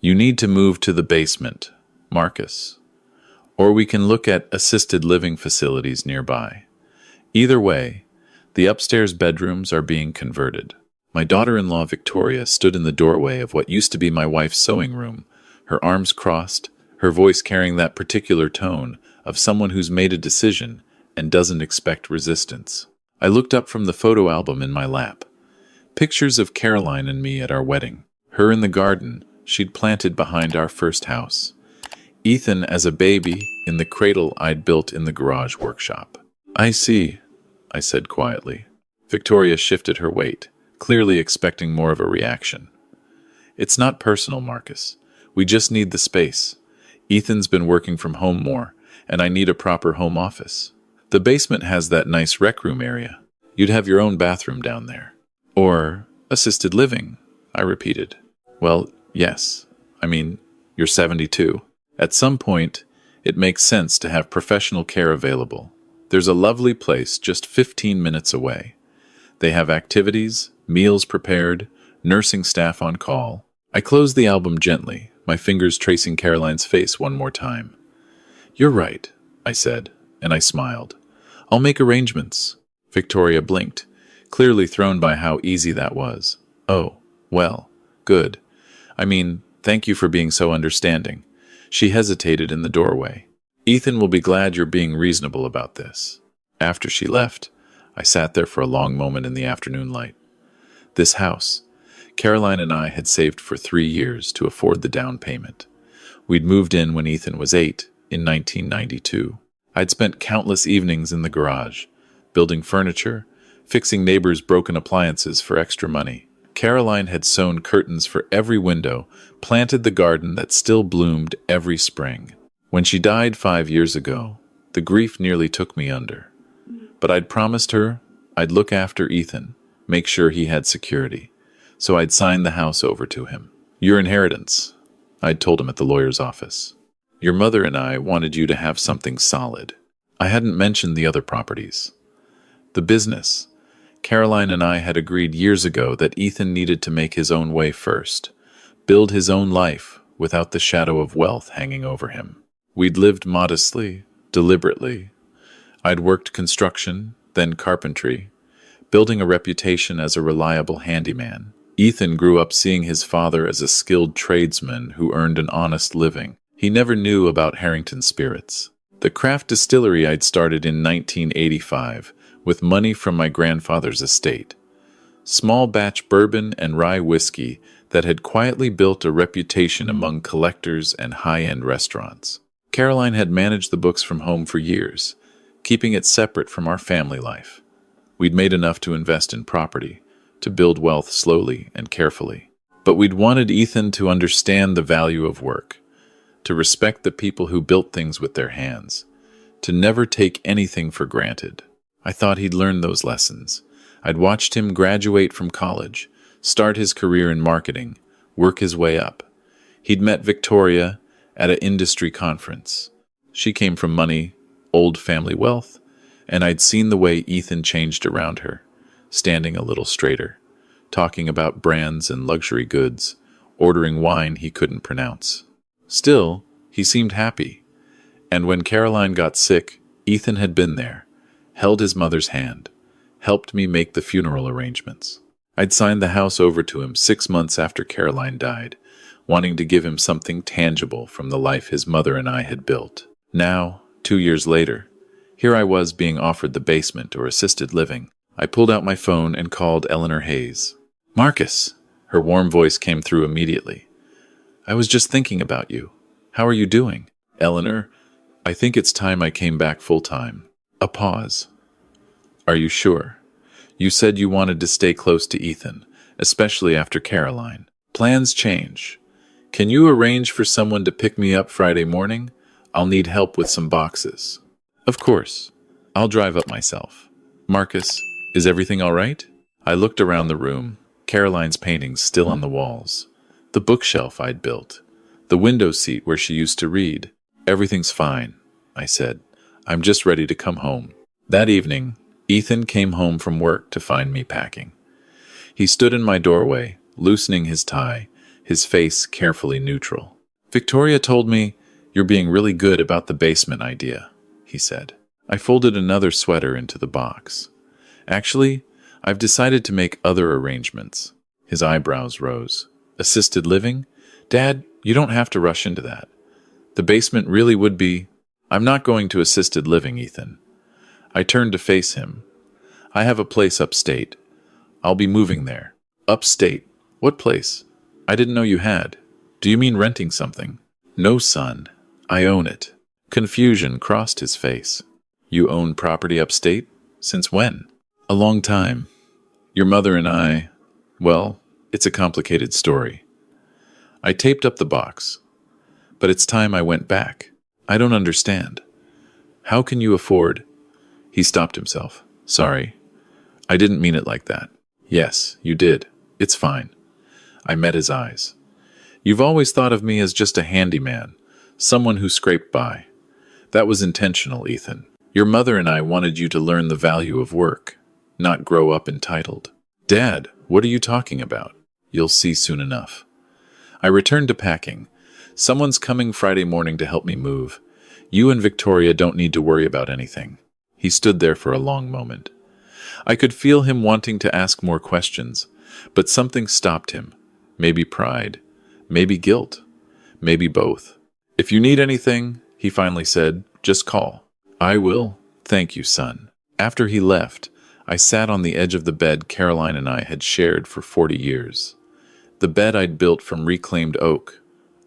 You need to move to the basement, Marcus. Or we can look at assisted living facilities nearby. Either way, the upstairs bedrooms are being converted. My daughter-in-law Victoria stood in the doorway of what used to be my wife's sewing room, her arms crossed, her voice carrying that particular tone of someone who's made a decision and doesn't expect resistance. I looked up from the photo album in my lap. Pictures of Caroline and me at our wedding. Her in the garden she'd planted behind our first house. Ethan as a baby in the cradle I'd built in the garage workshop. I see, I said quietly. Victoria shifted her weight, clearly expecting more of a reaction. It's not personal, Marcus. We just need the space. Ethan's been working from home more, and I need a proper home office. The basement has that nice rec room area. You'd have your own bathroom down there. Or assisted living, I repeated. Well, yes. I mean, you're 72. At some point, it makes sense to have professional care available. There's a lovely place just 15 minutes away. They have activities, meals prepared, nursing staff on call. I closed the album gently, my fingers tracing Caroline's face one more time. You're right, I said, and I smiled. I'll make arrangements. Victoria blinked, clearly thrown by how easy that was. Oh, well, good. I mean, thank you for being so understanding. She hesitated in the doorway. Ethan will be glad you're being reasonable about this. After she left, I sat there for a long moment in the afternoon light. This house, Caroline and I had saved for 3 years to afford the down payment. We'd moved in when Ethan was 8 in 1992. I'd spent countless evenings in the garage, building furniture, fixing neighbors' broken appliances for extra money. Caroline had sewn curtains for every window, planted the garden that still bloomed every spring. When she died 5 years ago, the grief nearly took me under. But I'd promised her I'd look after Ethan, make sure he had security. So I'd signed the house over to him. Your inheritance, I'd told him at the lawyer's office. Your mother and I wanted you to have something solid. I hadn't mentioned the other properties. The business. Caroline and I had agreed years ago that Ethan needed to make his own way first, build his own life without the shadow of wealth hanging over him. We'd lived modestly, deliberately. I'd worked construction, then carpentry, building a reputation as a reliable handyman. Ethan grew up seeing his father as a skilled tradesman who earned an honest living. He never knew about Harrington Spirits, the craft distillery I'd started in 1985 with money from my grandfather's estate. Small batch bourbon and rye whiskey that had quietly built a reputation among collectors and high-end restaurants. Caroline had managed the books from home for years, keeping it separate from our family life. We'd made enough to invest in property, to build wealth slowly and carefully. But we'd wanted Ethan to understand the value of work, to respect the people who built things with their hands, to never take anything for granted. I thought he'd learned those lessons. I'd watched him graduate from college, start his career in marketing, work his way up. He'd met Victoria at an industry conference. She came from money, old family wealth, and I'd seen the way Ethan changed around her, standing a little straighter, talking about brands and luxury goods, ordering wine he couldn't pronounce. Still, he seemed happy. And when Caroline got sick, Ethan had been there, held his mother's hand, helped me make the funeral arrangements. I'd signed the house over to him 6 months after Caroline died, wanting to give him something tangible from the life his mother and I had built. Now, 2 years later, here I was being offered the basement or assisted living. I pulled out my phone and called Eleanor Hayes. Marcus! Her warm voice came through immediately. I was just thinking about you. How are you doing? Eleanor, I think it's time I came back full-time. A pause. Are you sure? You said you wanted to stay close to Ethan, especially after Caroline. Plans change. Can you arrange for someone to pick me up Friday morning? I'll need help with some boxes. Of course. I'll drive up myself. Marcus, is everything all right? I looked around the room, Caroline's paintings still on the walls, the bookshelf I'd built, the window seat where she used to read. Everything's fine, I said. I'm just ready to come home. That evening, Ethan came home from work to find me packing. He stood in my doorway, loosening his tie, his face carefully neutral. Victoria told me, "You're being really good about the basement idea," he said. I folded another sweater into the box. "Actually, I've decided to make other arrangements." His eyebrows rose. "Assisted living? Dad, you don't have to rush into that. The basement really would be—" "I'm not going to assisted living, Ethan." I turned to face him. "I have a place upstate. I'll be moving there." "Upstate? What place? I didn't know you had. Do you mean renting something?" "No, son. I own it." Confusion crossed his face. "You own property upstate? Since when?" "A long time. Your mother and I— well, it's a complicated story." I taped up the box. "But it's time I went back. I don't understand. How can you afford—" He stopped himself. "Sorry. I didn't mean it like that." "Yes, you did. It's fine." I met his eyes. "You've always thought of me as just a handyman, someone who scraped by. That was intentional, Ethan. Your mother and I wanted you to learn the value of work, not grow up entitled." "Dad, what are you talking about?" "You'll see soon enough." I returned to packing. "Someone's coming Friday morning to help me move. You and Victoria don't need to worry about anything." He stood there for a long moment. I could feel him wanting to ask more questions, but something stopped him. Maybe pride, maybe guilt, maybe both. "If you need anything," he finally said, "just call." "I will. Thank you, son." After he left, I sat on the edge of the bed Caroline and I had shared for 40 years. The bed I'd built from reclaimed oak.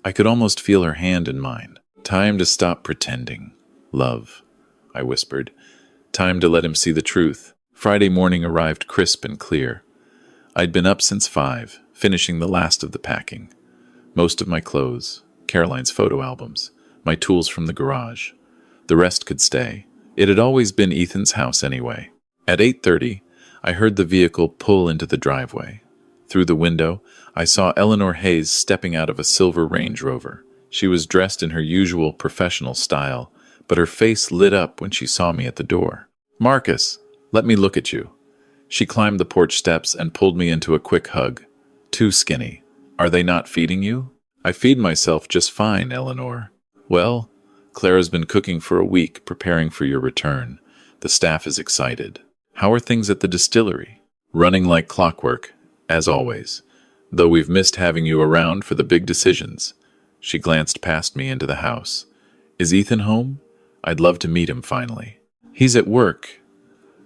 I could almost feel her hand in mine. "Time to stop pretending, love," I whispered. Time to let him see the truth. Friday morning arrived crisp and clear. I'd been up since 5, finishing the last of the packing. Most of my clothes, Caroline's photo albums, my tools from the garage. The rest could stay. It had always been Ethan's house anyway. At 8:30, I heard the vehicle pull into the driveway. Through the window, I saw Eleanor Hayes stepping out of a silver Range Rover. She was dressed in her usual professional style, but her face lit up when she saw me at the door. "Marcus, let me look at you." She climbed the porch steps and pulled me into a quick hug. "Too skinny. Are they not feeding you?" "I feed myself just fine, Eleanor." "Well, Clara's been cooking for a week, preparing for your return. The staff is excited." "How are things at the distillery?" "Running like clockwork, as always, though we've missed having you around for the big decisions." She glanced past me into the house. "Is Ethan home? I'd love to meet him finally." "He's at work.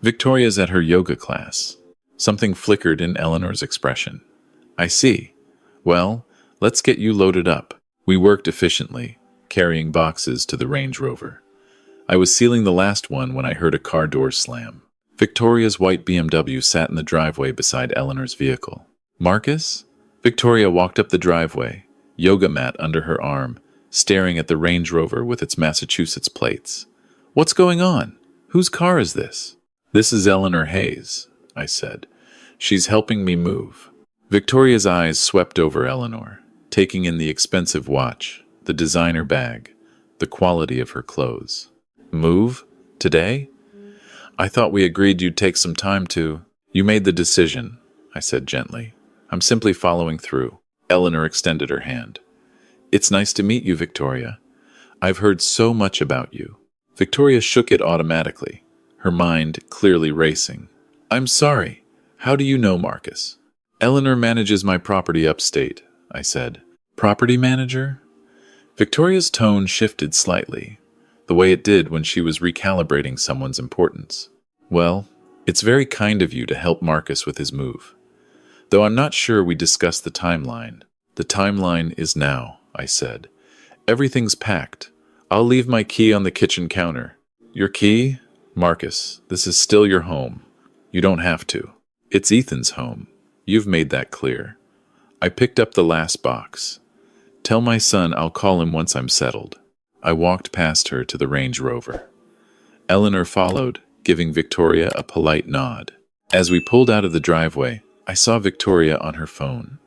Victoria's at her yoga class." Something flickered in Eleanor's expression. "I see. Well, let's get you loaded up." We worked efficiently, carrying boxes to the Range Rover. I was sealing the last one when I heard a car door slam. Victoria's white BMW sat in the driveway beside Eleanor's vehicle. "Marcus?" Victoria walked up the driveway, yoga mat under her arm, staring at the Range Rover with its Massachusetts plates. "What's going on? Whose car is this?" "This is Eleanor Hayes," I said. "She's helping me move." Victoria's eyes swept over Eleanor, taking in the expensive watch, the designer bag, the quality of her clothes. "Move? Today? I thought we agreed you'd take some time to—" "You made the decision," I said gently. "I'm simply following through." Eleanor extended her hand. "It's nice to meet you, Victoria. I've heard so much about you." Victoria shook it automatically, her mind clearly racing. "I'm sorry. How do you know, Marcus?" "Eleanor manages my property upstate," I said. "Property manager?" Victoria's tone shifted slightly, the way it did when she was recalibrating someone's importance. "Well, it's very kind of you to help Marcus with his move. Though I'm not sure we discussed the timeline." "The timeline is now," I said. "Everything's packed. I'll leave my key on the kitchen counter." "Your key? Marcus, this is still your home. You don't have to. It's Ethan's home. You've made that clear." I picked up the last box. "Tell my son I'll call him once I'm settled." I walked past her to the Range Rover. Eleanor followed, giving Victoria a polite nod. As we pulled out of the driveway, I saw Victoria on her phone,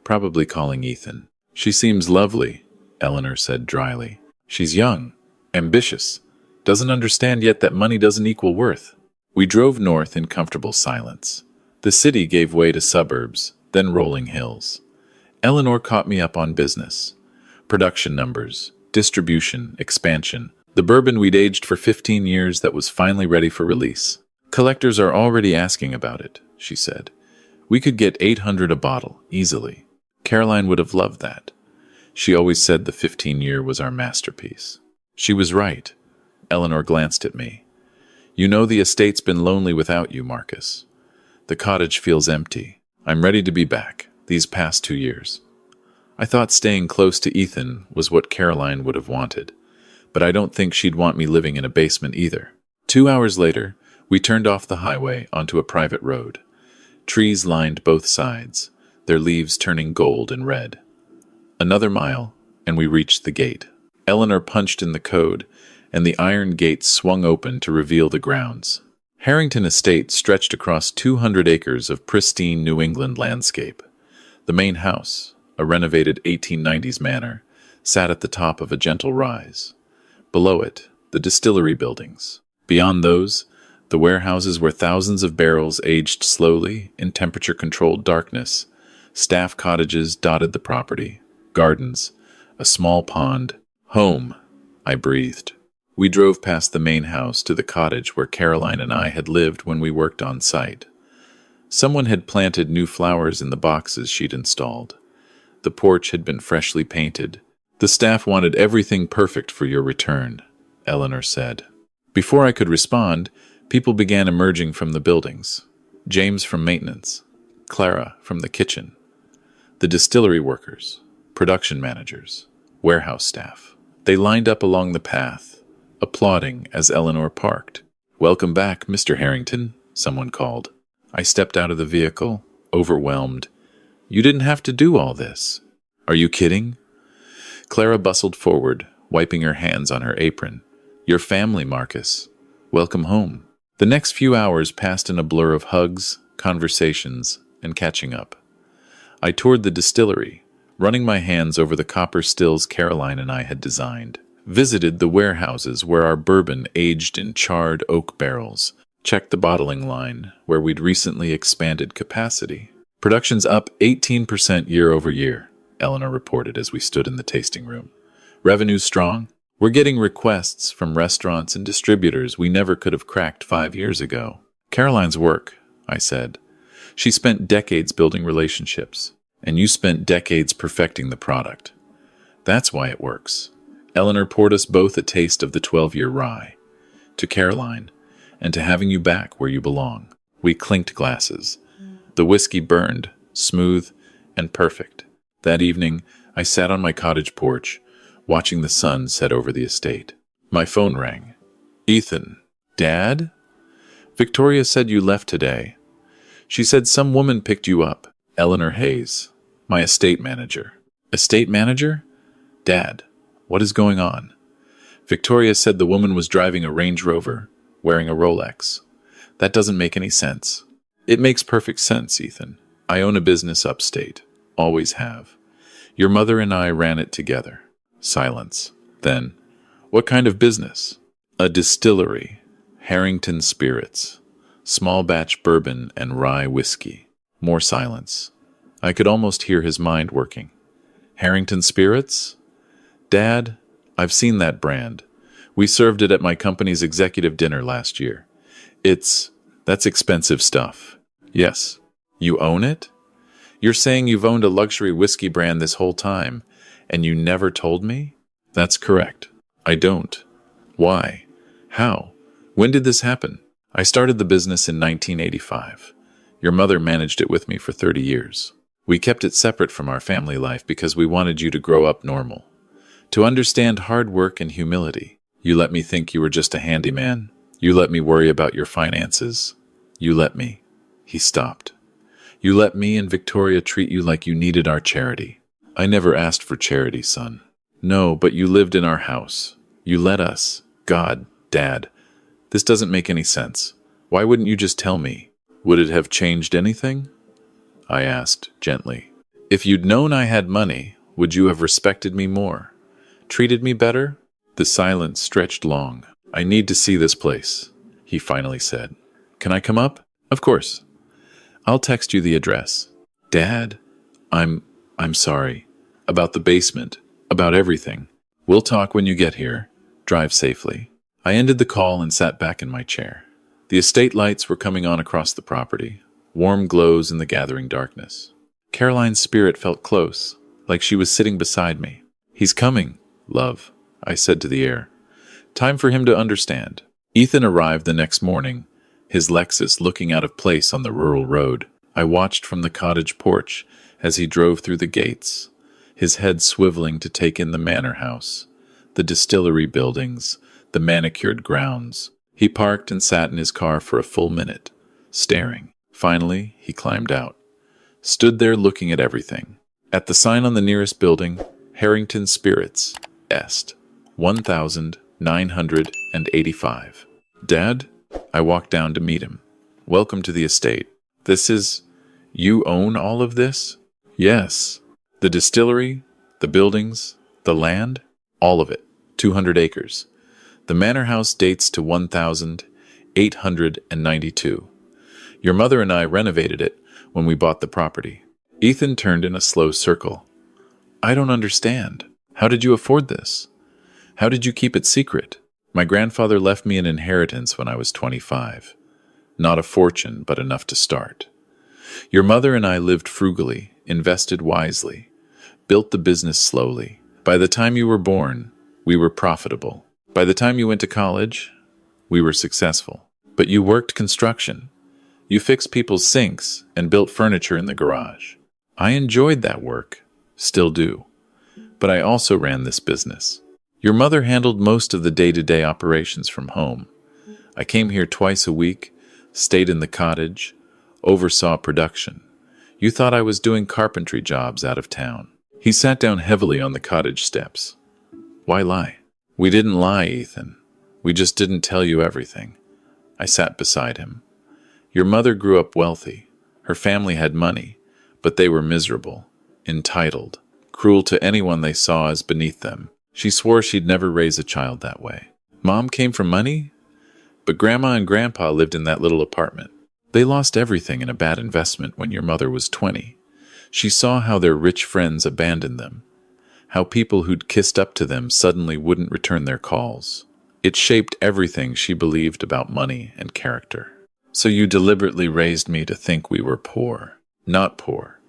probably calling Ethan. "She seems lovely," Eleanor said dryly. "She's young, ambitious, doesn't understand yet that money doesn't equal worth." We drove north in comfortable silence. The city gave way to suburbs, then rolling hills. Eleanor caught me up on business. Production numbers, distribution, expansion. The bourbon we'd aged for 15 years that was finally ready for release. Collectors are already asking about it, she said. We could get 800 a bottle, easily. Caroline would have loved that. She always said the 15-year was our masterpiece. She was right. Eleanor glanced at me. You know the estate's been lonely without you, Marcus. The cottage feels empty. I'm ready to be back, these past 2 years. I thought staying close to Ethan was what Caroline would have wanted, but I don't think she'd want me living in a basement either. 2 hours later, we turned off the highway onto a private road. Trees lined both sides, their leaves turning gold and red. Another mile, and we reached the gate. Eleanor punched in the code, and the iron gate swung open to reveal the grounds. Harrington Estate stretched across 200 acres of pristine New England landscape. The main house, a renovated 1890s manor, sat at the top of a gentle rise. Below it, the distillery buildings. Beyond those, the warehouses where thousands of barrels aged slowly in temperature-controlled darkness. Staff cottages dotted the property. Gardens, a small pond. Home, I breathed. We drove past the main house to the cottage where Caroline and I had lived when we worked on site. Someone had planted new flowers in the boxes she'd installed. The porch had been freshly painted. The staff wanted everything perfect for your return, Eleanor said. Before I could respond, people began emerging from the buildings. James from maintenance, Clara from the kitchen, the distillery workers, production managers, warehouse staff. They lined up along the path, applauding as Eleanor parked. "Welcome back, Mr. Harrington," someone called. I stepped out of the vehicle, overwhelmed. "You didn't have to do all this." "Are you kidding?" Clara bustled forward, wiping her hands on her apron. "Your family, Marcus. Welcome home." The next few hours passed in a blur of hugs, conversations, and catching up. I toured the distillery, running my hands over the copper stills Caroline and I had designed. Visited the warehouses where our bourbon aged in charred oak barrels. Checked the bottling line, where we'd recently expanded capacity. "Production's up 18% year over year," Eleanor reported as we stood in the tasting room. "Revenue's strong. We're getting requests from restaurants and distributors we never could have cracked 5 years ago." "Caroline's work," I said. "She spent decades building relationships, and you spent decades perfecting the product. That's why it works." Eleanor poured us both a taste of the 12-year rye. "To Caroline, and to having you back where you belong." We clinked glasses. The whiskey burned, smooth and perfect. That evening, I sat on my cottage porch, watching the sun set over the estate. My phone rang. "Ethan." "Dad?" "Victoria said you left today. She said some woman picked you up." "Eleanor Hayes, my estate manager." "Estate manager?" "Dad, what is going on?" "Victoria said the woman was driving a Range Rover, wearing a Rolex. That doesn't make any sense." "It makes perfect sense, Ethan. I own a business upstate. Always have. Your mother and I ran it together." Silence. Then, "What kind of business?" "A distillery. Harrington Spirits. Small batch bourbon and rye whiskey." More silence. I could almost hear his mind working. "Harrington Spirits?" "Dad, I've seen that brand. We served it at my company's executive dinner last year. That's expensive stuff." "Yes." "You own it? You're saying you've owned a luxury whiskey brand this whole time, and you never told me?" "That's correct. I don't." "Why? How? When did this happen?" "I started the business in 1985. Your mother managed it with me for 30 years. We kept it separate from our family life because we wanted you to grow up normal. To understand hard work and humility. You let me think you were just a handyman. You let me worry about your finances. You let me." He stopped. "You let me and Victoria treat you like you needed our charity." "I never asked for charity, son." "No, but you lived in our house. You let us." "God, Dad, this doesn't make any sense. Why wouldn't you just tell me?" "Would it have changed anything?" I asked gently. "If you'd known I had money, would you have respected me more? Treated me better?" The silence stretched long. "I need to see this place," he finally said. "Can I come up?" "Of course. I'll text you the address." "Dad, I'm I'm sorry. About the basement. About everything. We'll talk when you get here. Drive safely. I ended the call and sat back in my chair. The estate lights were coming on across the property, warm glows in the gathering darkness. Caroline's spirit felt close, like she was sitting beside me. He's coming, love, I said to the air. Time for him to understand. Ethan arrived the next morning, his Lexus looking out of place on the rural road. I watched from the cottage porch as he drove through the gates, his head swiveling to take in the manor house, the distillery buildings, the manicured grounds. He parked and sat in his car for a full minute, staring. Finally, he climbed out, stood there looking at everything. At the sign on the nearest building, Harrington Spirits, Est, 1985. Dad? I walked down to meet him. Welcome to the estate. You own all of this? Yes. The distillery, the buildings, the land, all of it. 200 acres. The manor house dates to 1892. Your mother and I renovated it when we bought the property. Ethan turned in a slow circle. I don't understand. How did you afford this? How did you keep it secret? My grandfather left me an inheritance when I was 25. Not a fortune, but enough to start. Your mother and I lived frugally, invested wisely, built the business slowly. By the time you were born, we were profitable. By the time you went to college, we were successful. But you worked construction. You fixed people's sinks and built furniture in the garage. I enjoyed that work, still do. But I also ran this business. Your mother handled most of the day-to-day operations from home. I came here twice a week, stayed in the cottage, oversaw production. You thought I was doing carpentry jobs out of town. He sat down heavily on the cottage steps. Why lie? We didn't lie, Ethan. We just didn't tell you everything. I sat beside him. Your mother grew up wealthy. Her family had money, but they were miserable, entitled, cruel to anyone they saw as beneath them. She swore she'd never raise a child that way. Mom came from money, but Grandma and Grandpa lived in that little apartment. They lost everything in a bad investment when your mother was 20. She saw how their rich friends abandoned them, how people who'd kissed up to them suddenly wouldn't return their calls. It shaped everything she believed about money and character. So you deliberately raised me to think we were poor, not poor,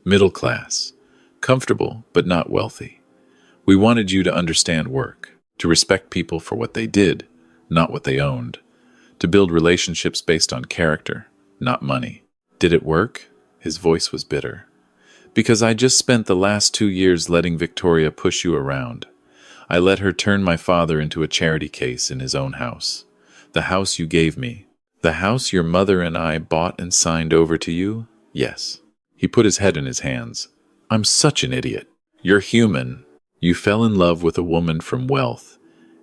middle class, comfortable but not wealthy. We wanted you to understand work, to respect people for what they did, not what they owned, to build relationships based on character, not money. Did it work? His voice was bitter. Because I just spent the last 2 years letting Victoria push you around. I let her turn my father into a charity case in his own house. The house you gave me. The house your mother and I bought and signed over to you? Yes. He put his head in his hands. I'm such an idiot. You're human. You fell in love with a woman from wealth,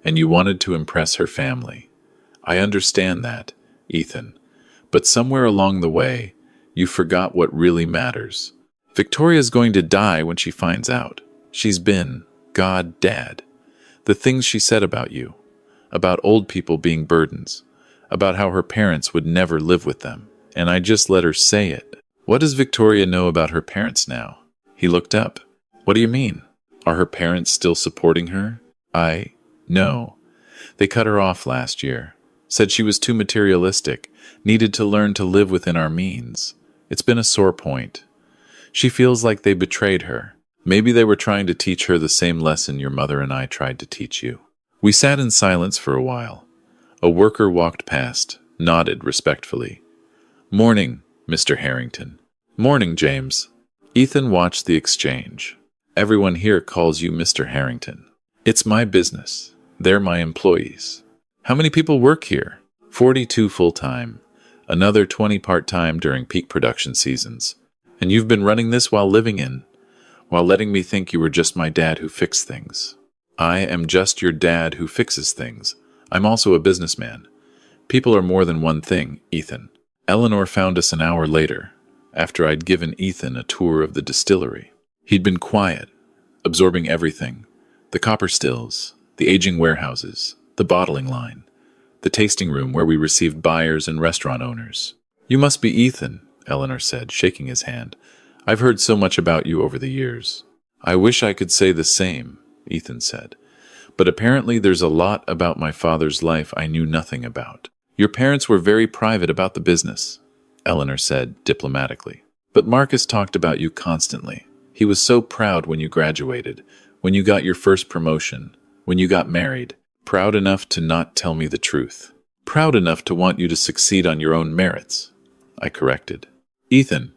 and you wanted to impress her family. I understand that, Ethan. But somewhere along the way, you forgot what really matters. Victoria's going to die when she finds out. She's been, God, Dad. The things she said about you, about old people being burdens, about how her parents would never live with them, and I just let her say it. What does Victoria know about her parents now? He looked up. What do you mean? Are her parents still supporting her? No. They cut her off last year. Said she was too materialistic, needed to learn to live within our means. It's been a sore point. She feels like they betrayed her. Maybe they were trying to teach her the same lesson your mother and I tried to teach you. We sat in silence for a while. A worker walked past, nodded respectfully. Morning, Mr. Harrington. Morning, James. Ethan watched the exchange. Everyone here calls you Mr. Harrington. It's my business. They're my employees. How many people work here? 42 full-time. Another 20 part-time during peak production seasons. And you've been running this while letting me think you were just my dad who fixed things. I am just your dad who fixes things. I'm also a businessman. People are more than one thing, Ethan. Eleanor found us an hour later, after I'd given Ethan a tour of the distillery. He'd been quiet, absorbing everything. The copper stills, the aging warehouses, the bottling line, the tasting room where we received buyers and restaurant owners. You must be Ethan, Eleanor said, shaking his hand. I've heard so much about you over the years. I wish I could say the same, Ethan said. But apparently there's a lot about my father's life I knew nothing about. Your parents were very private about the business, Eleanor said diplomatically. But Marcus talked about you constantly. He was so proud when you graduated, when you got your first promotion, when you got married. Proud enough to not tell me the truth. Proud enough to want you to succeed on your own merits, I corrected. Ethan,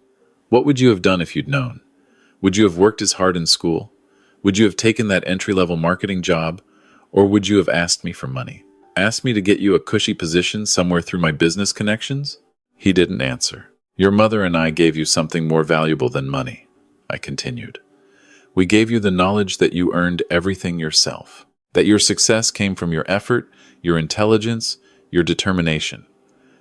what would you have done if you'd known? Would you have worked as hard in school? Would you have taken that entry-level marketing job? Or would you have asked me for money? Asked me to get you a cushy position somewhere through my business connections? He didn't answer. Your mother and I gave you something more valuable than money, I continued. We gave you the knowledge that you earned everything yourself, that your success came from your effort, your intelligence, your determination.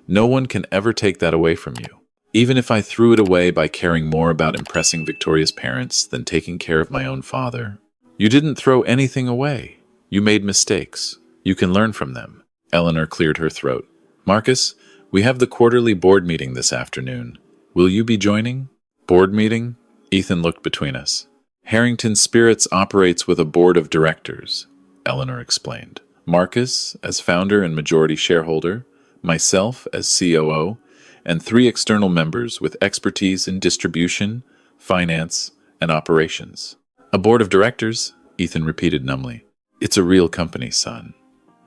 No one can ever take that away from you. Even if I threw it away by caring more about impressing Victoria's parents than taking care of my own father, you didn't throw anything away. You made mistakes. You can learn from them. Eleanor cleared her throat. Marcus, we have the quarterly board meeting this afternoon. Will you be joining? Board meeting? Ethan looked between us. Harrington Spirits operates with a board of directors, Eleanor explained. Marcus as founder and majority shareholder, myself as COO, and 3 external members with expertise in distribution, finance, and operations. A board of directors, Ethan repeated numbly. It's a real company, son,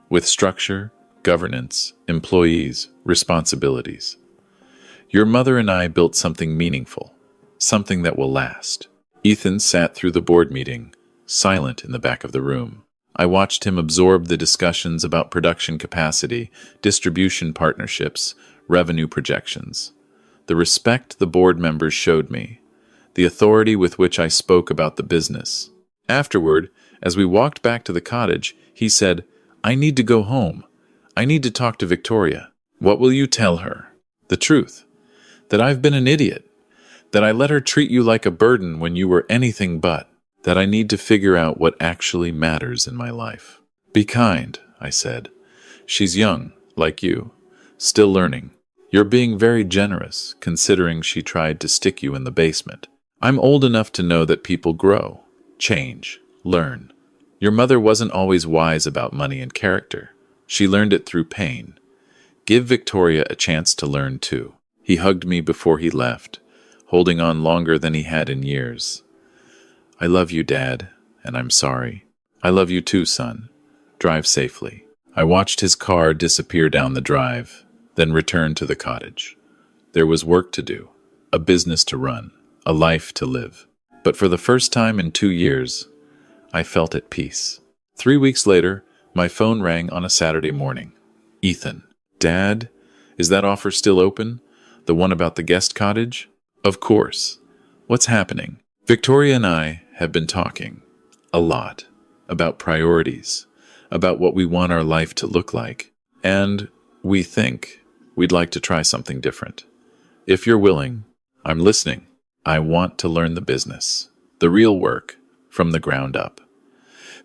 with structure, governance, employees, responsibilities. Your mother and I built something meaningful, something that will last. Ethan sat through the board meeting, silent in the back of the room. I watched him absorb the discussions about production capacity, distribution partnerships, revenue projections. The respect the board members showed me, the authority with which I spoke about the business. Afterward, as we walked back to the cottage, he said, I need to go home. I need to talk to Victoria. What will you tell her? The truth. That I've been an idiot. That I let her treat you like a burden when you were anything but. That I need to figure out what actually matters in my life. Be kind, I said. She's young, like you. Still learning. You're being very generous, considering she tried to stick you in the basement. I'm old enough to know that people grow, change, learn. Your mother wasn't always wise about money and character. She learned it through pain. Give Victoria a chance to learn too. He hugged me before he left, holding on longer than he had in years. I love you, Dad, and I'm sorry. I love you too, son. Drive safely. I watched his car disappear down the drive, then returned to the cottage. There was work to do, a business to run, a life to live. But for the first time in 2 years, I felt at peace. 3 weeks later, my phone rang on a Saturday morning. Ethan. Dad, is that offer still open? The one about the guest cottage? Of course. What's happening? Victoria and I have been talking a lot about priorities, about what we want our life to look like, and we think we'd like to try something different. If you're willing, I'm listening. I want to learn the business, the real work, from the ground up.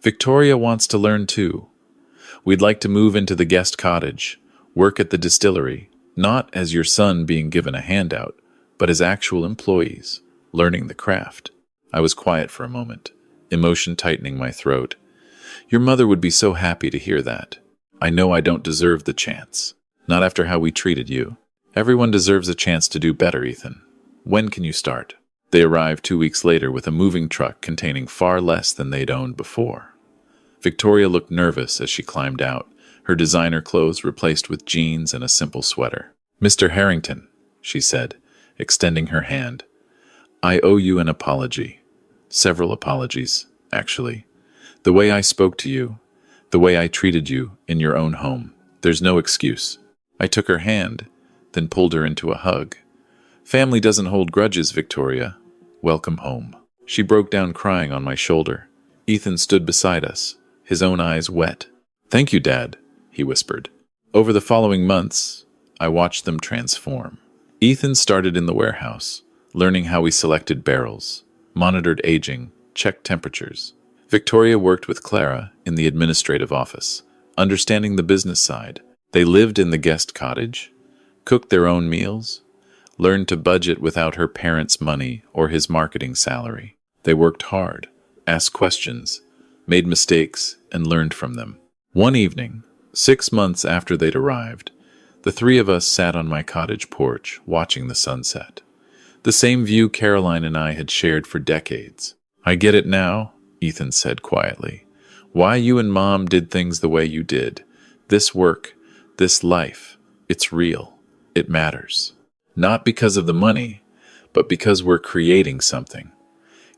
Victoria wants to learn too. We'd like to move into the guest cottage, work at the distillery, not as your son being given a handout, but as actual employees, learning the craft. I was quiet for a moment, emotion tightening my throat. Your mother would be so happy to hear that. I know I don't deserve the chance. Not after how we treated you. Everyone deserves a chance to do better, Ethan. When can you start? They arrived 2 weeks later with a moving truck containing far less than they'd owned before. Victoria looked nervous as she climbed out, her designer clothes replaced with jeans and a simple sweater. Mr. Harrington, she said, extending her hand. I owe you an apology. Several apologies, actually. The way I spoke to you, the way I treated you in your own home. There's no excuse. I took her hand, then pulled her into a hug. Family doesn't hold grudges, Victoria. Welcome home. She broke down crying on my shoulder. Ethan stood beside us, his own eyes wet. Thank you, Dad, he whispered. Over the following months, I watched them transform. Ethan started in the warehouse, learning how we selected barrels, monitored aging, checked temperatures. Victoria worked with Clara in the administrative office, understanding the business side. They lived in the guest cottage, cooked their own meals, learned to budget without her parents' money or his marketing salary. They worked hard, asked questions, made mistakes, and learned from them. One evening, 6 months after they'd arrived, the three of us sat on my cottage porch watching the sunset. The same view Caroline and I had shared for decades. "I get it now," Ethan said quietly. "Why you and Mom did things the way you did. This work, this life, it's real. It matters. Not because of the money, but because we're creating something,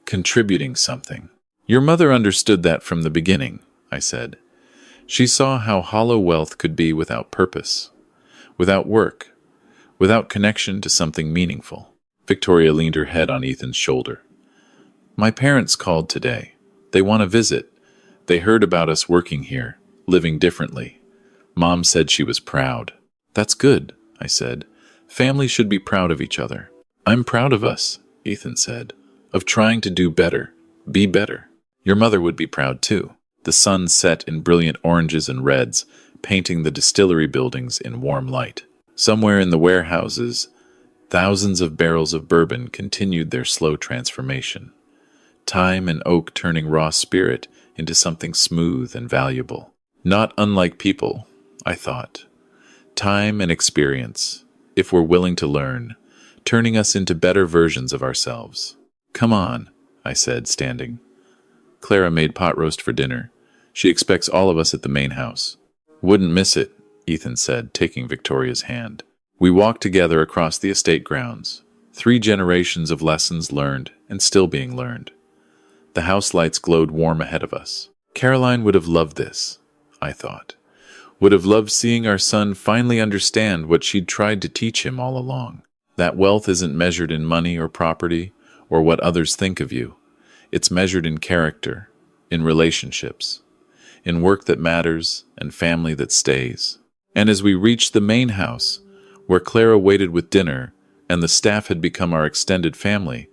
contributing something." "Your mother understood that from the beginning," I said. "She saw how hollow wealth could be without purpose, without work, without connection to something meaningful." Victoria leaned her head on Ethan's shoulder. "My parents called today. They want to visit. They heard about us working here, living differently. Mom said she was proud." "That's good," I said. "Families should be proud of each other." "I'm proud of us," Ethan said, "of trying to do better, be better." "Your mother would be proud too." The sun set in brilliant oranges and reds, painting the distillery buildings in warm light. Somewhere in the warehouses, thousands of barrels of bourbon continued their slow transformation. Time and oak turning raw spirit into something smooth and valuable. Not unlike people, I thought. Time and experience, if we're willing to learn, turning us into better versions of ourselves. "Come on," I said, standing. Clara made pot roast for dinner. She expects all of us at the main house. "Wouldn't miss it," Ethan said, taking Victoria's hand. We walked together across the estate grounds, 3 generations of lessons learned and still being learned. The house lights glowed warm ahead of us. Caroline would have loved this, I thought. Would have loved seeing our son finally understand what she'd tried to teach him all along. That wealth isn't measured in money or property or what others think of you. It's measured in character, in relationships, in work that matters and family that stays. And as we reached the main house, where Clara waited with dinner and the staff had become our extended family,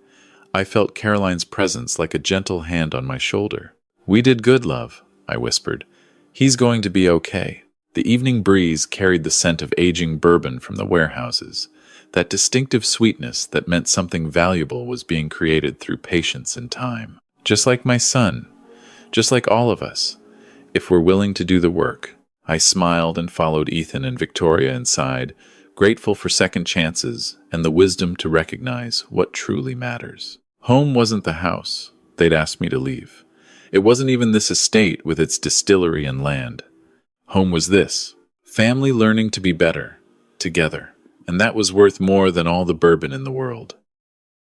I felt Caroline's presence like a gentle hand on my shoulder. "We did good, love," I whispered. "He's going to be okay." The evening breeze carried the scent of aging bourbon from the warehouses, that distinctive sweetness that meant something valuable was being created through patience and time. Just like my son, just like all of us, if we're willing to do the work. I smiled and followed Ethan and Victoria inside, grateful for second chances and the wisdom to recognize what truly matters. Home wasn't the house they'd asked me to leave. It wasn't even this estate with its distillery and land. Home was this, family learning to be better, together, and that was worth more than all the bourbon in the world.